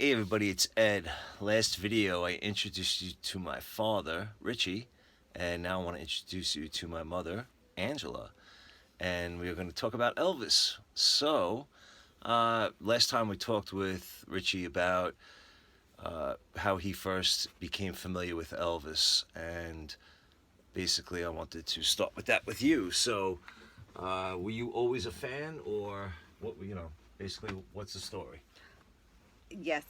Hey everybody, it's Ed. Last video I introduced you to my father, Richie, and now I want to introduce you to my mother, Angela. And we are going to talk about Elvis. Last time we talked with Richie about how he first became familiar with Elvis, and basically I wanted to start with that with you. Were you always a fan, or basically, what's the story? Yes,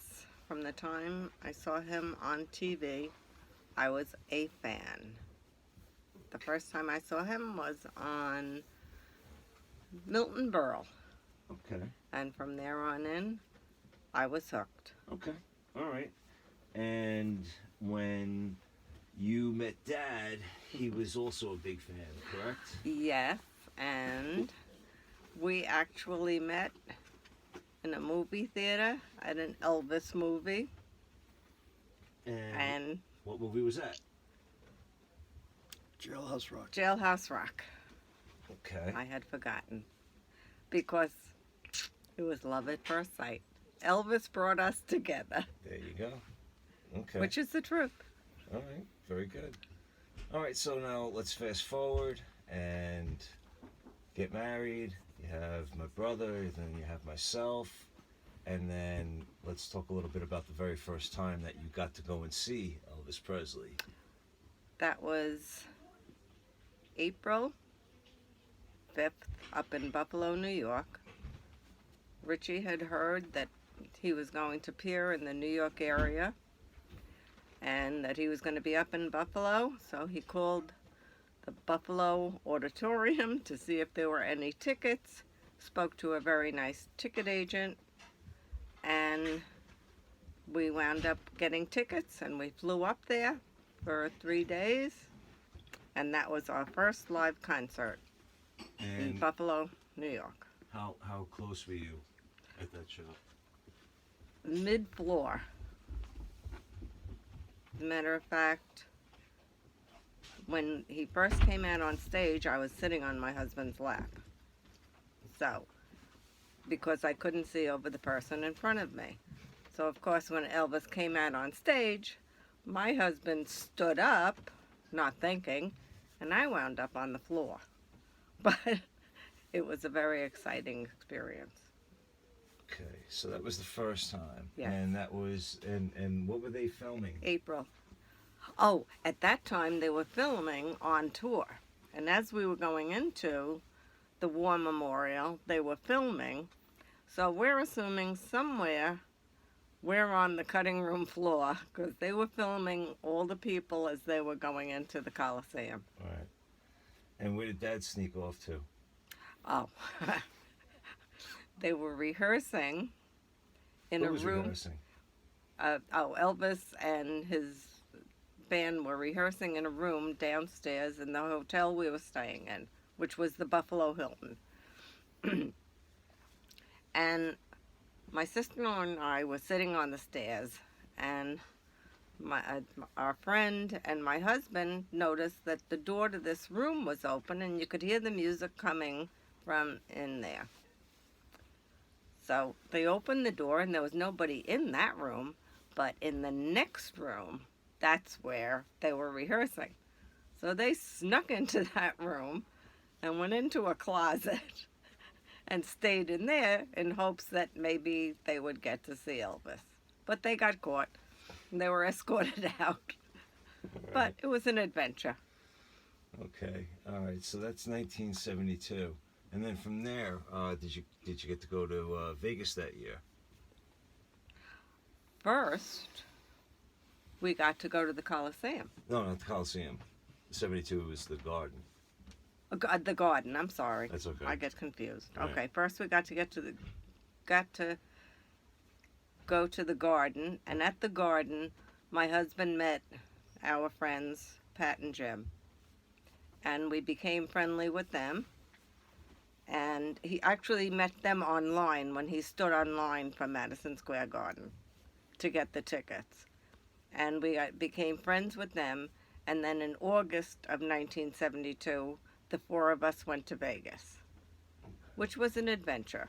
from the time I saw him on TV, I was a fan. The first time I saw him was on Milton Berle, Okay. and from there on in, I was hooked. Okay. All right. And when you met Dad, he was also a big fan, correct? Yes, and we actually met in a movie theater at an Elvis movie, And and what movie was that? Jailhouse Rock. Jailhouse Rock. Okay. I had forgotten because it was love at first sight. Elvis brought us together, There you go. Okay. which is the truth. All right. Very good. All right. So now let's fast forward and get married. You have my brother, then you have myself, and then let's talk a little bit about the very first time that you got to go and see Elvis Presley. That was April 5th up in Buffalo, New York. Richie had heard that he was going to appear in the New York area and that he was going to be up in Buffalo, so he called the Buffalo Auditorium to see if there were any tickets, spoke to a very nice ticket agent, and we wound up getting tickets, and we flew up there for 3 days, and that was our first live concert in And Buffalo, New York. how close were you at that show? Mid-floor. As a matter of fact, when he first came out on stage, I was sitting on my husband's lap. So, because I couldn't see over the person in front of me. So, of course, when Elvis came out on stage, my husband stood up, not thinking, and I wound up on the floor. But it was a very exciting experience. Okay, so that was the first time. Yes. And that was and what were they filming? April. Oh, at that time they were filming on tour. And as we were going into the War Memorial, they were filming. So we're assuming somewhere we're on the cutting room floor because they were filming all the people as they were going into the Colosseum. All right. And where did Dad sneak off to? Oh, they were rehearsing in Who a was room. rehearsing? Elvis and his band were rehearsing in a room downstairs in the hotel we were staying in, which was the Buffalo Hilton. And my sister-in-law and I were sitting on the stairs, and our friend and my husband noticed that the door to this room was open and you could hear the music coming from in there. So they opened the door and there was nobody in that room, but in the next room, that's where they were rehearsing. So they snuck into that room and went into a closet and stayed in there in hopes that maybe they would get to see Elvis. But they got caught and they were escorted out. All But right. it was an adventure. Okay. All right. So that's 1972. And then from there, did you get to go to Vegas that year? First, we got to go to the Colosseum. No, not the Coliseum. 72 was the Garden. The Garden, I'm sorry. That's okay. I get confused. Right. Okay, first we got to go to the Garden, and at the Garden, my husband met our friends Pat and Jim, and we became friendly with them. And he actually met them online when he stood online from Madison Square Garden to get the tickets, and we became friends with them. And then in August of 1972, the four of us went to Vegas, which was an adventure.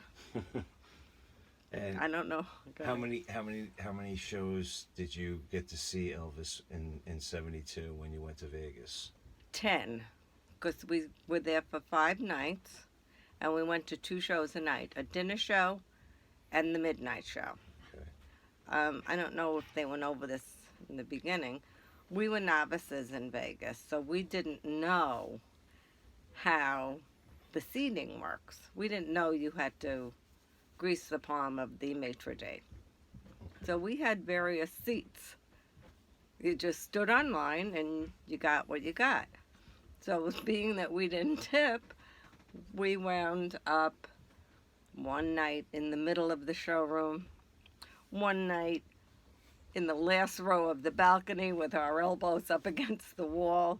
And I don't know. how many shows did you get to see Elvis in '72 when you went to Vegas? 10, because we were there for 5 nights, and we went to 2 shows a night, a dinner show and the midnight show. Okay. I don't know if they went over this in the beginning. We were novices in Vegas, so we didn't know how the seating works. We didn't know you had to grease the palm of the maitre d'. So we had various seats. You just stood on line and you got what you got. So being that we didn't tip, we wound up one night in the middle of the showroom, one night in the last row of the balcony with our elbows up against the wall.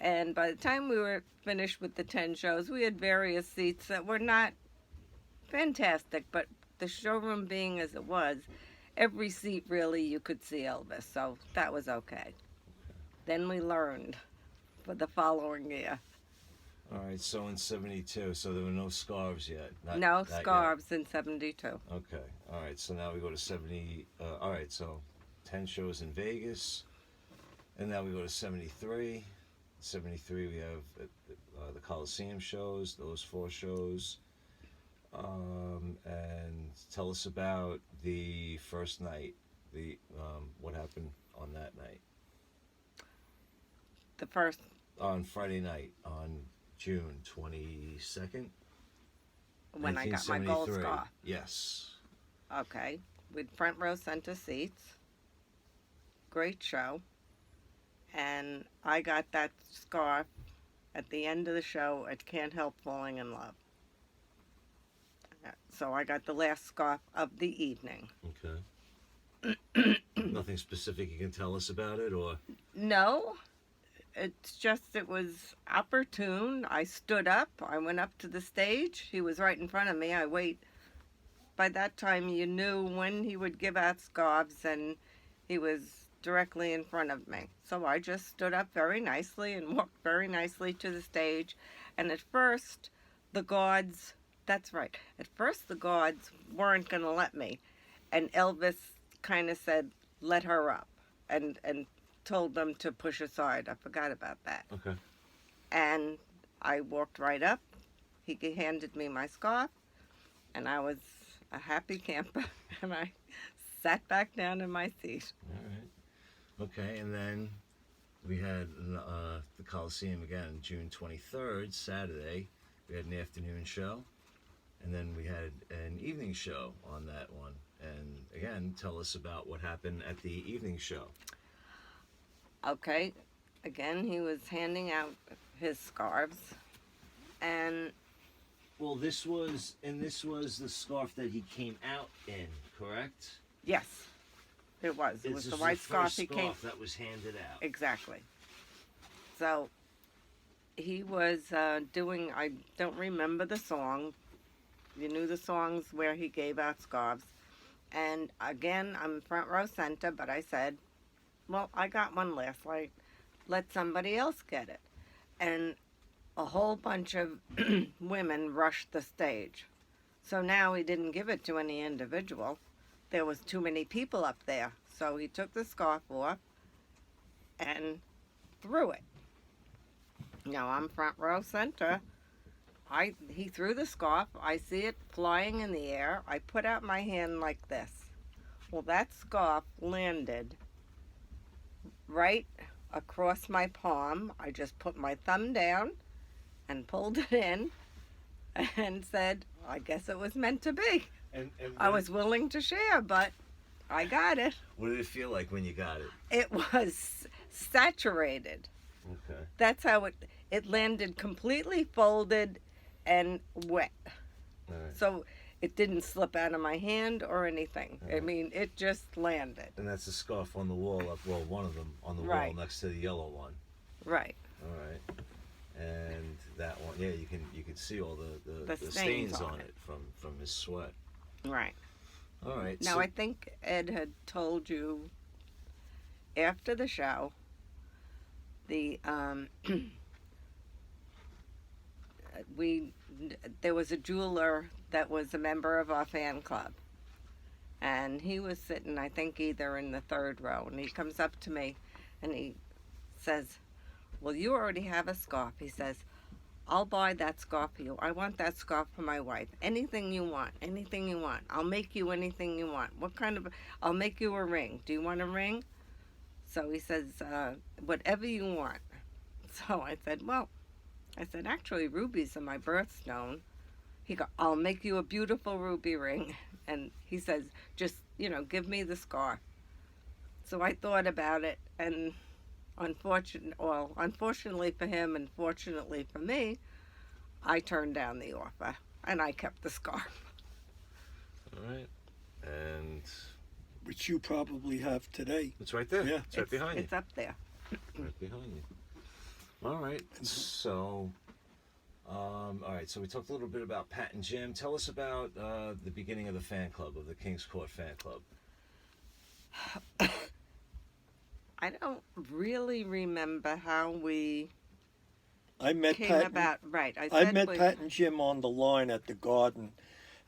And by the time we were finished with the 10 shows, we had various seats that were not fantastic, but the showroom being as it was, every seat really you could see Elvis, so that was okay. Then we learned for the following year. All right, so in '72, so there were no scarves yet. No Not scarves in 72. Yet. Okay, all right, so now we go to 70. All right, so 10 shows in Vegas, and now we go to '73. '73, we have the Colosseum shows, those 4 shows. And tell us about the first night, what happened on that night. The first. On Friday night, on June 22nd. When I got my gold scarf. Yes. Okay. With front row center seats. Great show. And I got that scarf at the end of the show at Can't Help Falling in Love. So I got the last scarf of the evening. Okay. Nothing specific you can tell us about it, or? No. It's just, it was opportune. I stood up. I went up to the stage. He was right in front of me. I wait. By that time, you knew when he would give out scarves, and he was directly in front of me. So I just stood up very nicely and walked very nicely to the stage. And at first, the guards, that's right, at first the guards weren't going to let me. And Elvis kind of said, let her up, and told them to push aside. I forgot about that. Okay. And I walked right up. He handed me my scarf, and I was a happy camper, and I sat back down in my seat. All right. Okay, and then we had the Colosseum again, June 23rd, Saturday. We had an afternoon show, and then we had an evening show on that one. And again, tell us about what happened at the evening show. Okay, again, he was handing out his scarves, and Well, this was the scarf that he came out in, correct? yes, it was. It was the white scarf he came. That was handed out. Exactly. So he was doing. I don't remember the song. You knew the songs where he gave out scarves, and again, I'm front row center. But I said, well, I got one last night. Let somebody else get it. And a whole bunch of women rushed the stage. So now he didn't give it to any individual. There was too many people up there. So he took the scarf off and threw it. Now I'm front row center. He threw the scarf. I see it flying in the air. I put out my hand like this. Well, that scarf landed right across my palm. I just put my thumb down and pulled it in and said, I guess it was meant to be. And I was willing to share, but I got it. What did it feel like when you got it? It was saturated. Okay. That's how it landed completely folded and wet. All right. So it didn't slip out of my hand or anything. I mean, it just landed. And that's a scarf on the wall up. Well, one of them on the Right. wall next to the yellow one. Right. All right. And that one, yeah, you can see all the The stains stains on on it from his sweat. Right. All right. Now, so, I think Ed had told you after the show, there was a jeweler that was a member of our fan club, and he was sitting, I think, either in the third row, and he comes up to me and he says, well, you already have a scarf. He says, I'll buy that scarf for you. I want that scarf for my wife. Anything you want, anything you want. I'll make you anything you want. What kind of, I'll make you a ring. Do you want a ring? So he says, whatever you want. So I said, well, actually, rubies are my birthstone. He go, I'll make you a beautiful ruby ring. And he says, just, give me the scarf. So I thought about it, and unfortunately for him and fortunately for me, I turned down the offer, and I kept the scarf. All right. And Which you probably have today. it's right there. Yeah. It's right behind you. It's up there. Right behind you. All right. So, all right. So we talked a little bit about Pat and Jim. Tell us about the beginning of the fan club, of the King's Court fan club. I don't really remember how we I met came Pat. about. Right. I met Pat and Jim on the line at the Garden,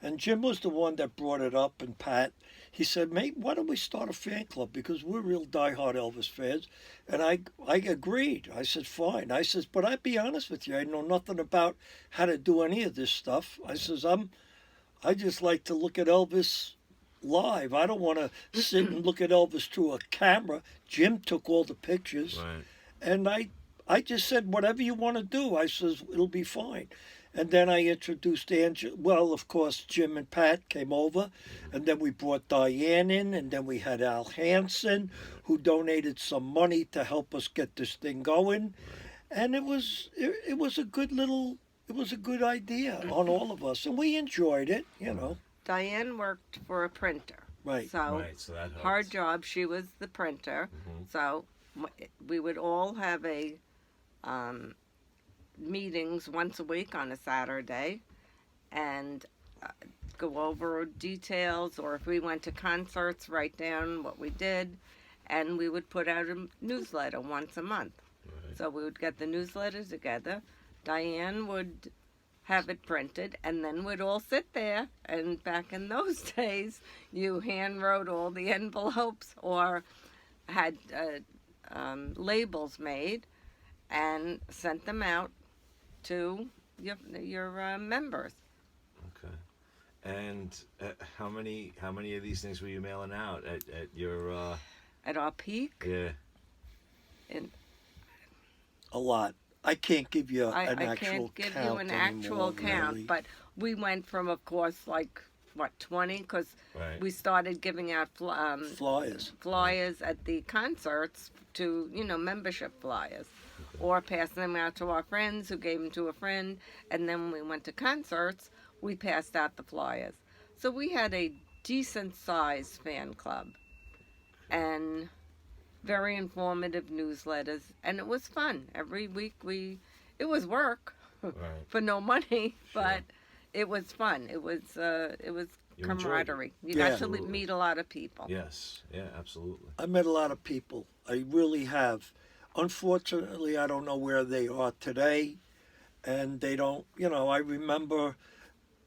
and Jim was the one that brought it up. And Pat, he said, "Mate, why don't we start a fan club? Because we're real diehard Elvis fans." And I agreed. I said, "Fine." I says, "But I'd be honest with you, I know nothing about how to do any of this stuff." I says, I just like to look at Elvis live. I don't want to sit and look at Elvis through a camera." Jim took all the pictures. Right. And I just said, whatever you want to do. I says, it'll be fine. And then I introduced Angela. Well, of course, Jim and Pat came over. And then we brought Diane in. And then we had Al Hansen, who donated some money to help us get this thing going. And it was a good idea on all of us. And we enjoyed it, Diane worked for a printer. Right. So Right. So that helps. her job, she was the printer. So we would all have meetings once a week on a Saturday, and go over details, or if we went to concerts, write down what we did, and we would put out a newsletter once a month. Right. So we would get the newsletter together. Diane would have it printed, and then we'd all sit there. And back in those days, you hand wrote all the envelopes or had labels made and sent them out to your members. Okay. And how many of these things were you mailing out at your? At our peak, Yeah. A lot. I can't give you I an actual can't give count you an actual anymore, count, really. but we went from, of course, 20, because Right. we started giving out Flyers. at the concerts to, membership flyers, or passing them out to our friends who gave them to a friend. And then when we went to concerts, we passed out the flyers. So we had a decent sized fan club, and very informative newsletters, and it was fun. Every week it was work Right. for no money, Sure. but it was fun. It was You enjoyed it. camaraderie. You Yeah. got to meet a lot of people. Yes. Yeah. Absolutely. I met a lot of people. I really have. Unfortunately, I don't know where they are today, and they don't. I remember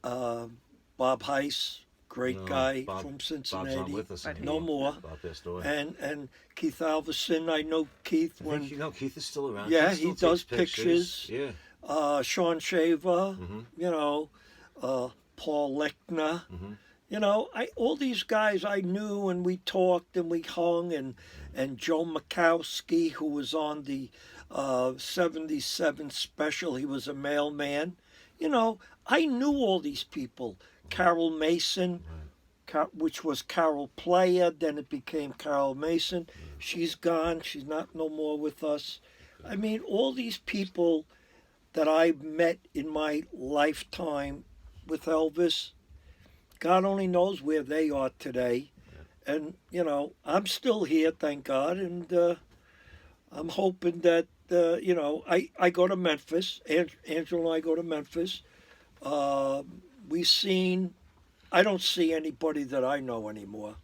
Bob Heiss, great No, guy Bob- from Bob's Cincinnati. not with us But anymore. No more. Bob passed away. And Keith Alverson. I know Keith I when think, Keith is still around. Yeah, Keith still he does takes pictures. Yeah. Sean Shaver. Mhm. Paul Lechner. Mhm. All these guys I knew, and we talked and we hung, and Joe Makowski, who was on the 77 special, he was a mailman. I knew all these people. Carol Mason, which was Carol Player, then it became Carol Mason. She's gone. She's not no more with us. I mean, all these people that I met in my lifetime with Elvis, God only knows where they are today. And, I'm still here, thank God. And I'm hoping that, I go to Memphis. Angela and I go to Memphis. I don't see anybody that I know anymore,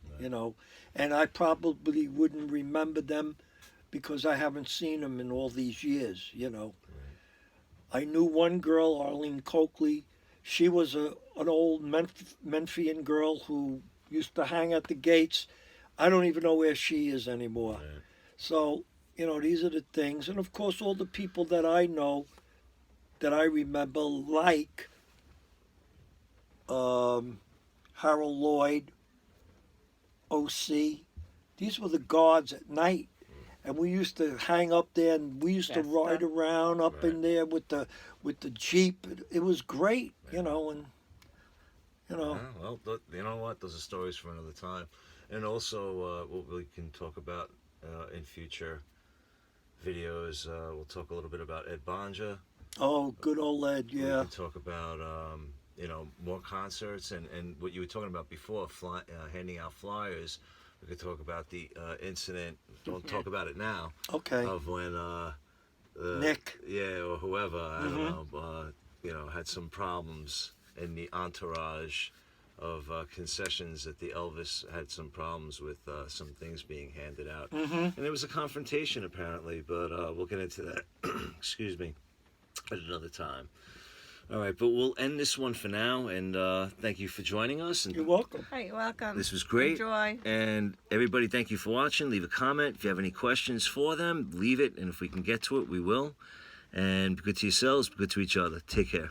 And I probably wouldn't remember them because I haven't seen them in all these years, I knew one girl, Arlene Coakley. She was an old Memphian girl who used to hang at the gates. I don't even know where she is anymore. Right. So, these are the things. And of course, all the people that I know, that I remember, like Harold Lloyd, O.C., these were the guards at night. And we used to hang up there, and we used to ride around up in there with the Jeep. It was great, and Yeah, well, you know what? Those are stories for another time. And also, what we can talk about in future videos, we'll talk a little bit about Ed Banja. Oh, good old Ed, yeah. We can talk about, more concerts and what you were talking about before, handing out flyers. We could talk about the incident. Don't talk about it now. Okay. Of when Nick. Yeah, or whoever, I don't know, had some problems in the entourage of concessions, that the Elvis had some problems with some things being handed out. And there was a confrontation apparently, but we'll get into that, excuse me, at another time. All right, but we'll end this one for now, and thank you for joining us. And You're welcome. Hey, you're welcome. this was great. Enjoy. And everybody, thank you for watching. Leave a comment. If you have any questions for them, leave it, and if we can get to it, we will. And be good to yourselves, be good to each other. Take care.